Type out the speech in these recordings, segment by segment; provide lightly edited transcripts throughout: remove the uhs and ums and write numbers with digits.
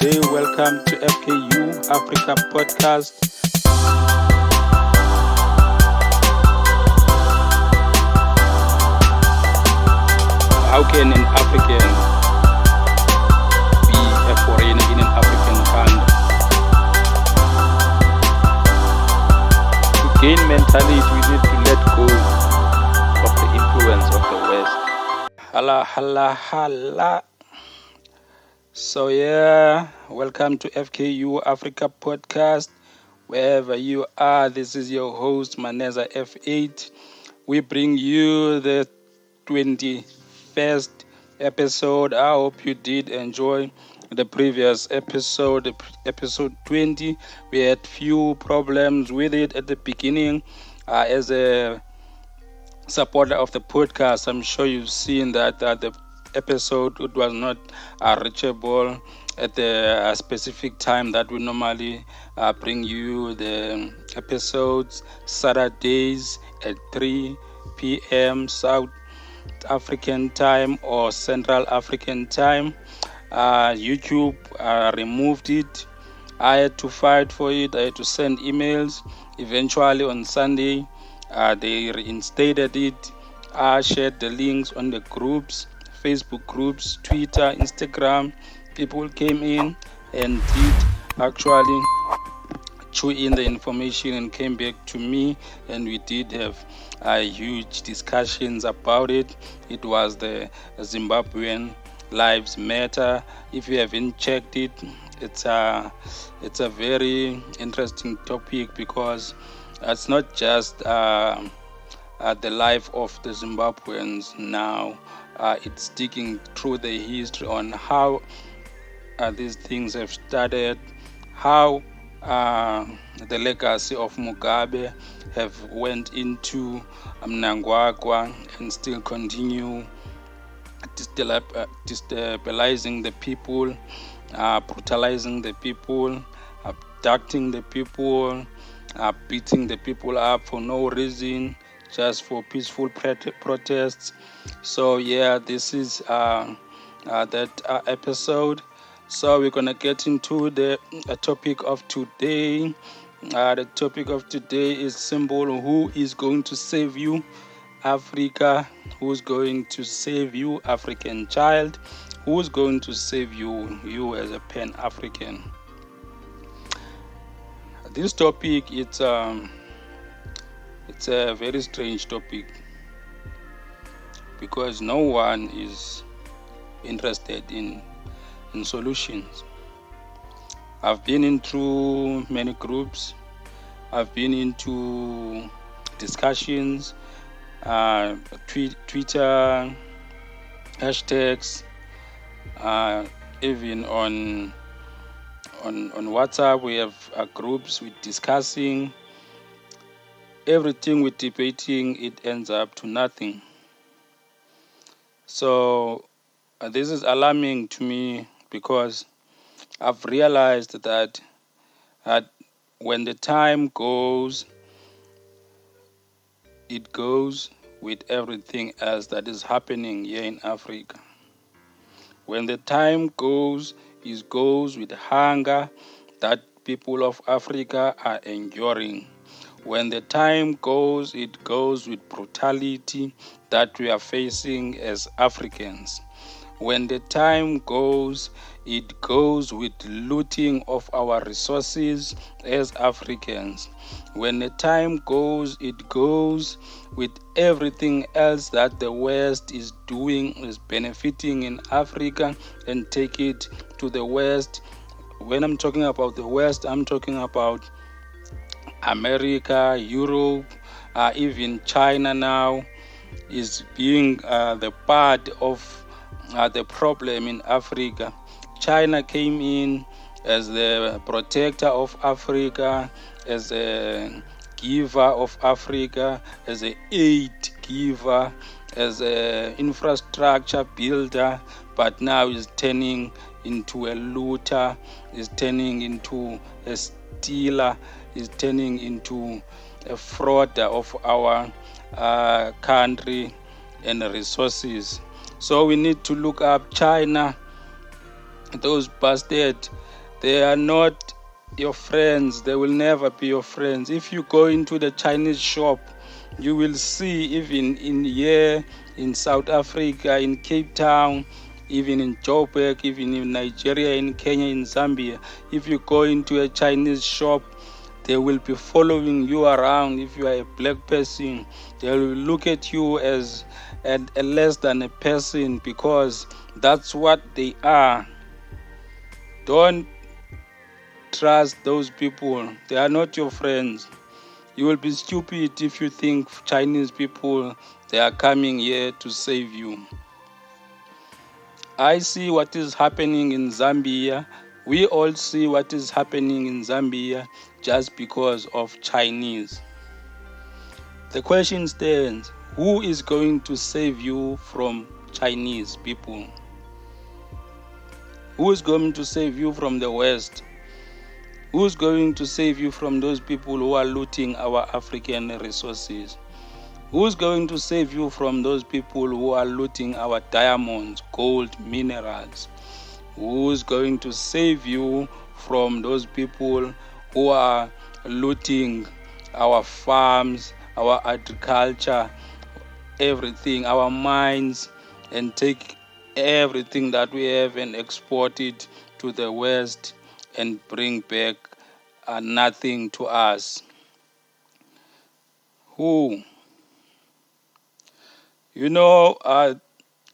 day. Welcome to FKU Africa Podcast. How can an African be a foreigner in an African country? To gain mentality, we need to let go of the influence of the West. Hala. So welcome to FKU Africa Podcast. Wherever you are, this is your host Maneza F8. We bring you the 21st episode. I hope you did enjoy the previous episode, episode 20. We had few problems with it at the beginning. As a supporter of the podcast, I'm sure you've seen that the episode it was not reachable at the specific time that we normally bring you the episodes, Saturdays at 3 p.m. South African time or Central African time. YouTube removed it. I had to fight for it. I had to send emails. Eventually on Sunday, they reinstated it. I shared the links on the groups, Facebook groups, Twitter, Instagram. People came in and did actually chew in the information and came back to me, and we did have huge discussions about it. It was the Zimbabwean Lives Matter. If you haven't checked it, it's a very interesting topic because it's not just the life of the Zimbabweans now. It's digging through the history on how these things have started, how the legacy of Mugabe have went into Mnangagwa and still continue destabilizing the people, brutalizing the people, abducting the people, beating the people up for no reason, just for peaceful protests. So this is that episode. So we're gonna get into the topic of today. The topic of today is simple: who is going to save you, Africa? Who's going to save you, African child? Who's going to save you as a Pan-African? This topic it's a very strange topic because no one is interested in solutions. I've been into many groups. I've been into discussions, Twitter hashtags, even on WhatsApp. We have groups with discussing. Everything we're debating, it ends up to nothing. So this is alarming to me because I've realized that when the time goes, it goes with everything else that is happening here in Africa. When the time goes, it goes with hunger that people of Africa are enduring. When the time goes, it goes with brutality that we are facing as Africans. When the time goes, it goes with looting of our resources as Africans. When the time goes, it goes with everything else that the West is doing, is benefiting in Africa, and take it to the West. When I'm talking about the West, I'm talking about America, Europe, even China now is being the part of the problem in Africa. China came in as the protector of Africa, as a giver of Africa, as an aid giver, as an infrastructure builder, but now is turning into a looter, is turning into a stealer, is turning into a frauder of our country and resources. So we need to look up China. Those bastards They are not your friends. They will never be your friends. If you go into the Chinese shop, you will see even in here, in South Africa, in Cape Town, even in Joburg, even in Nigeria, in Kenya, in Zambia, if you go into a Chinese shop, they will be following you around. If you are a black person, they will look at you as a less than a person, because that's what they are. Don't trust those people. They are not your friends. You will be stupid if you think Chinese people, they are coming here to save you. I see what is happening in Zambia. We all see what is happening in Zambia just because of Chinese. The question stands, who is going to save you from Chinese people? Who is going to save you from the West? Who's going to save you from those people who are looting our African resources? Who's going to save you from those people who are looting our diamonds, gold, minerals? Who's going to save you from those people who are looting our farms, our agriculture, everything, our mines, and take everything that we have and export it to the West and bring back nothing to us? Who? You know,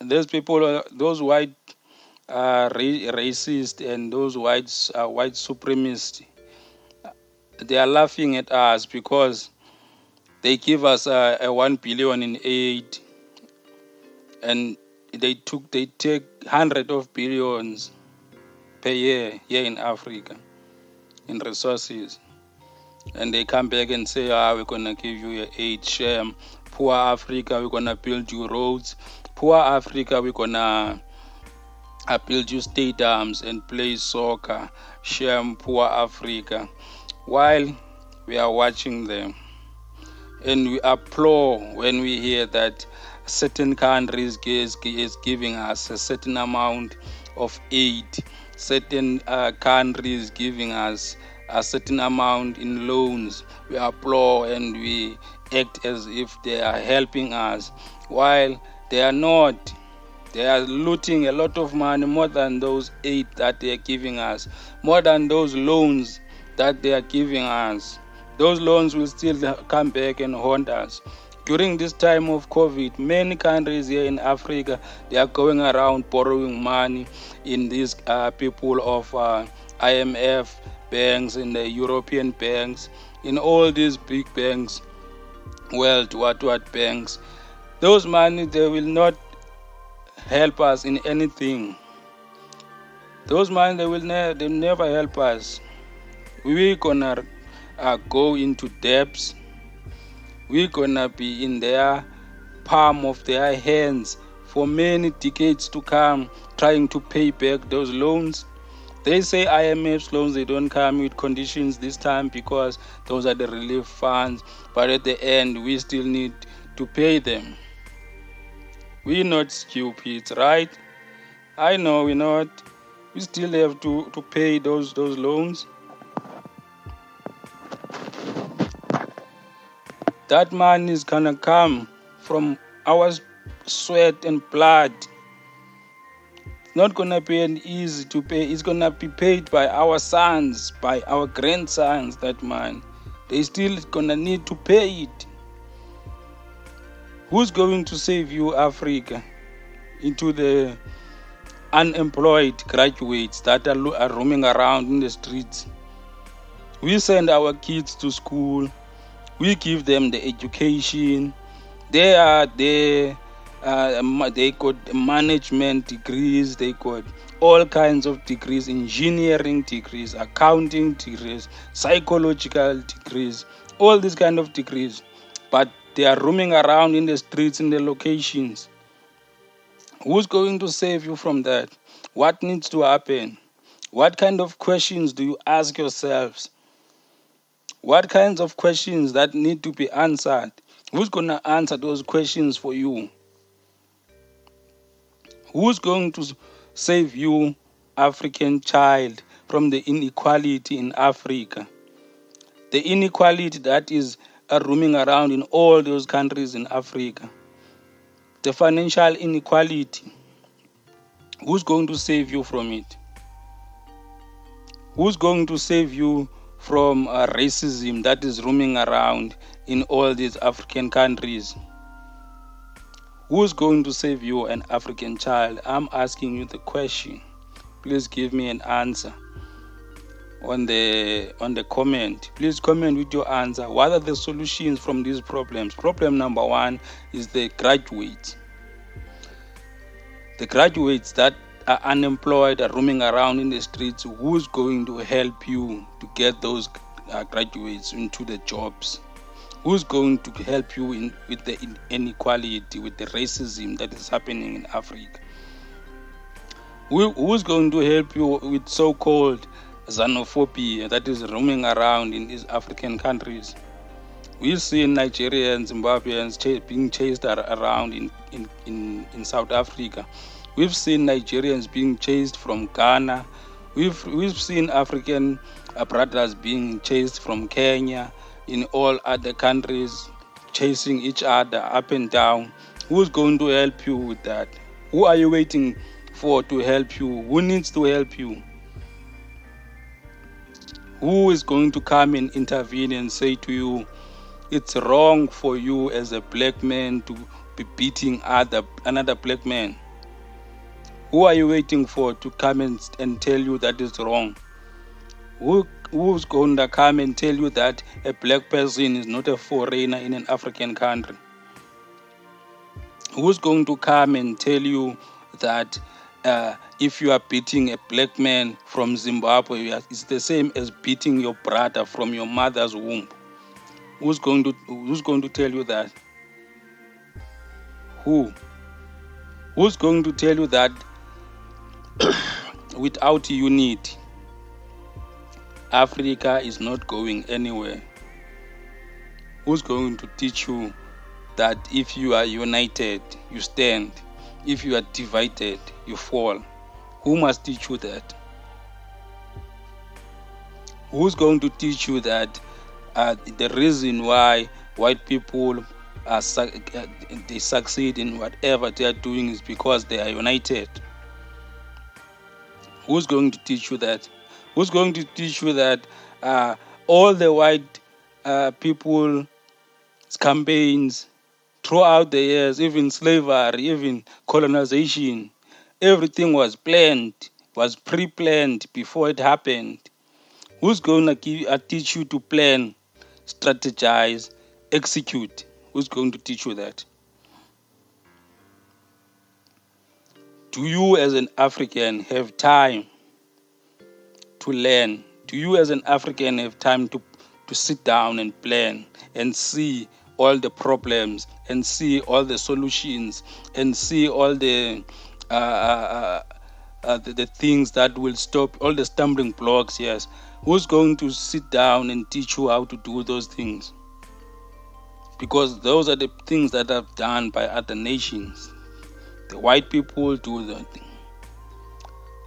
those people, those white racist and those white supremacists, they are laughing at us because they give us a 1 billion in aid, and they take hundreds of billions per year here in Africa in resources, and they come back and say, we're gonna give you a aid share. Poor Africa, we're gonna build you roads. Poor Africa, we're gonna build you stadiums and play soccer. Shame, poor Africa. While we are watching them, and we applaud when we hear that certain countries is giving us a certain amount of aid, certain countries giving us a certain amount in loans. We applaud and we act as if they are helping us, while they are not. They are looting a lot of money, more than those aid that they are giving us, more than those loans that they are giving us. Those loans will still come back and haunt us. During this time of COVID, many countries here in Africa, they are going around borrowing money in these people of IMF banks, in the European banks, in all these big banks, what banks. Those money, they will not help us in anything. Those money, they never help us. We're gonna go into debts. We're gonna be in their palm of their hands for many decades to come, trying to pay back those loans. They say IMF's loans, they don't come with conditions this time because those are the relief funds, but at the end we still need to pay them. We're not stupid, right? I know we're not. We still have to pay those loans. That money is gonna come from our sweat and blood. It's not gonna be an easy to pay. It's gonna be paid by our sons, by our grandsons. That money, they still gonna need to pay it. Who's going to save you, Africa, into the unemployed graduates that are roaming around in the streets? We send our kids to school. We give them the education. They are there. They got management degrees. They got all kinds of degrees, engineering degrees, accounting degrees, psychological degrees, all these kind of degrees. But they are roaming around in the streets, in the locations. Who's going to save you from that? What needs to happen? What kind of questions do you ask yourselves? What kinds of questions that need to be answered? Who's going to answer those questions for you? Who's going to save you, African child, from the inequality in Africa. The inequality that is roaming around in all those countries in Africa. The financial inequality. Who's going to save you from it? Who's going to save you from racism that is roaming around in all these African countries? Who's going to save you, an African child? I'm asking you the question. Please give me an answer on the comment. Please comment with your answer. What are the solutions from these problems? Problem number one is the graduates. The graduates that are unemployed, are roaming around in the streets. Who's going to help you to get those graduates into the jobs? Who's going to help you with the inequality, with the racism that is happening in Africa? Who's going to help you with so-called xenophobia that is roaming around in these African countries? We've seen Nigerians, Zimbabweans being chased around in South Africa. We've seen Nigerians being chased from Ghana. We've seen African brothers being chased from Kenya, in all other countries, chasing each other up and down. Who's going to help you with that? Who are you waiting for to help you? Who needs to help you? Who is going to come and intervene and say to you, it's wrong for you as a black man to be beating another black man? Who are you waiting for to come and tell you that is wrong? Who's going to come and tell you that a black person is not a foreigner in an African country? Who's going to come and tell you that if you are beating a black man from Zimbabwe, it's the same as beating your brother from your mother's womb? Who's going to tell you that? Who's going to tell you that without unity, Africa is not going anywhere? Who's going to teach you that if you are united, you stand? If you are divided, you fall? Who must teach you that? Who's going to teach you that the reason why white people they succeed in whatever they are doing is because they are united? Who's going to teach you that? Who's going to teach you that all the white people's campaigns throughout the years, even slavery, even colonization, everything was planned, was pre-planned before it happened? Who's going to teach you to plan, strategize, execute? Who's going to teach you that? Do you as an African have time to learn? Do you as an African have time to sit down and plan and see all the problems and see all the solutions and see all the things that will stop, all the stumbling blocks? Yes. Who's going to sit down and teach you how to do those things? Because those are the things that are done by other nations. The white people do that.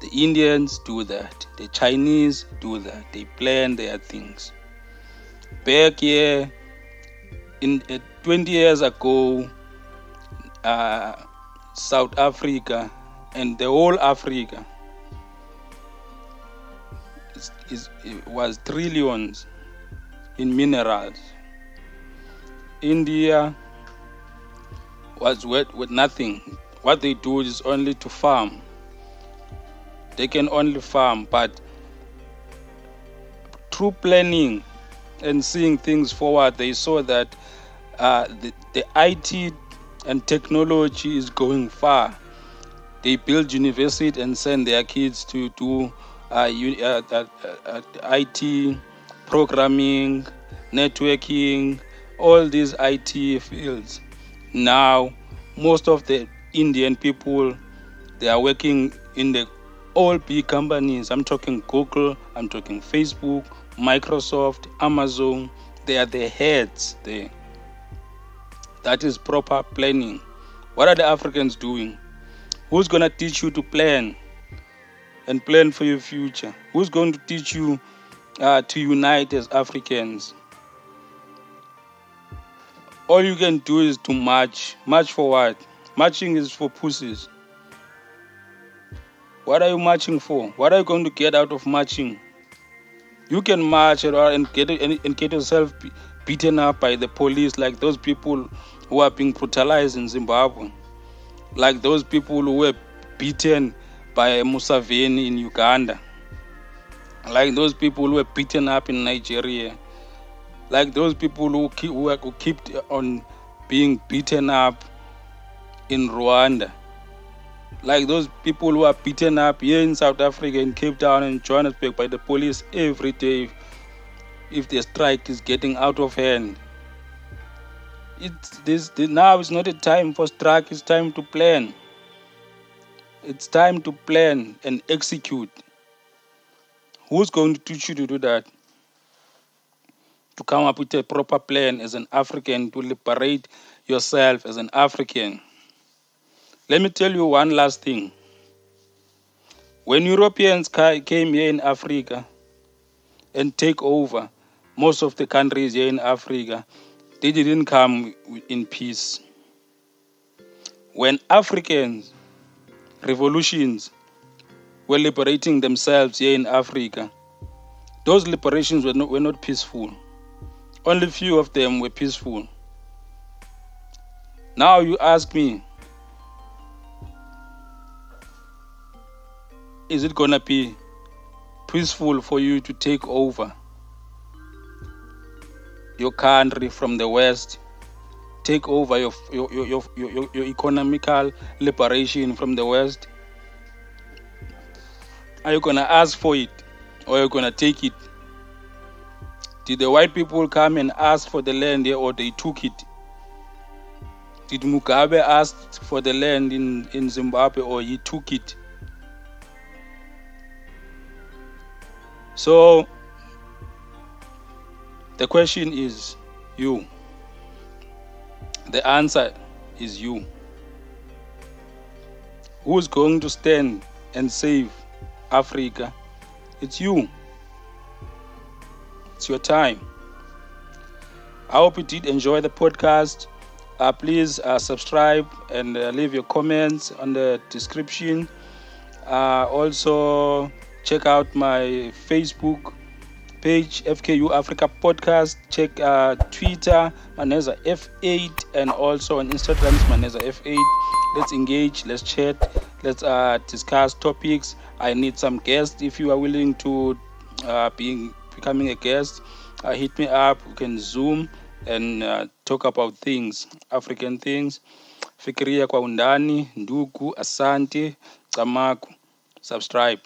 The Indians do that. The Chinese do that. They plan their things. Back here, 20 years ago, South Africa and the whole Africa was trillions in minerals. India was with nothing. What they do is only to farm. They can only farm, but through planning and seeing things forward, they saw that the IT and technology is going far. They build university and send their kids to do IT, programming, networking, all these IT fields. Now, most of the Indian people, they are working in the all big companies. I'm talking Google, I'm talking Facebook, Microsoft, Amazon. They are the heads there. That is proper planning. What are the Africans doing? Who's going to teach you to plan? and plan for your future? Who's going to teach you to unite as Africans? All you can do is to march. March for what? Marching is for pussies. What are you marching for? What are you going to get out of marching? You can march and get yourself beaten up by the police, like those people who are being brutalized in Zimbabwe, like those people who were beaten by Museveni in Uganda, like those people who were beaten up in Nigeria, like those people who kept on being beaten up in Rwanda, like those people who are beaten up here in South Africa, in Cape Town and Johannesburg by the police every day if the strike is getting out of hand. Now it's not a time for strike, it's time to plan. It's time to plan and execute. Who's going to teach you to do that? To come up with a proper plan as an African, to liberate yourself as an African. Let me tell you one last thing. When Europeans came here in Africa and take over most of the countries here in Africa, they didn't come in peace. When Africans, revolutions, were liberating themselves here in Africa, those liberations were not peaceful. Only few of them were peaceful. Now you ask me, is it going to be peaceful for you to take over your country from the West, take over your economical liberation from the West? Are you going to ask for it or are you going to take it? Did the white people come and ask for the land here or they took it? Did Mugabe ask for the land in Zimbabwe or he took it? So the question is you. The answer is you. Who's going to stand and save Africa? It's you. It's your time. I hope you did enjoy the podcast. Please subscribe and leave your comments on the description. Also, check out my Facebook page, FKU Africa Podcast. Check Twitter, Maneza F8, and also on Instagram, Maneza F8. Let's engage, let's chat, let's discuss topics. I need some guests. If you are willing to becoming a guest, hit me up. We can Zoom and talk about things, African things. Fikiria kwa undani, ndugu, asante, Tsamaku. Subscribe.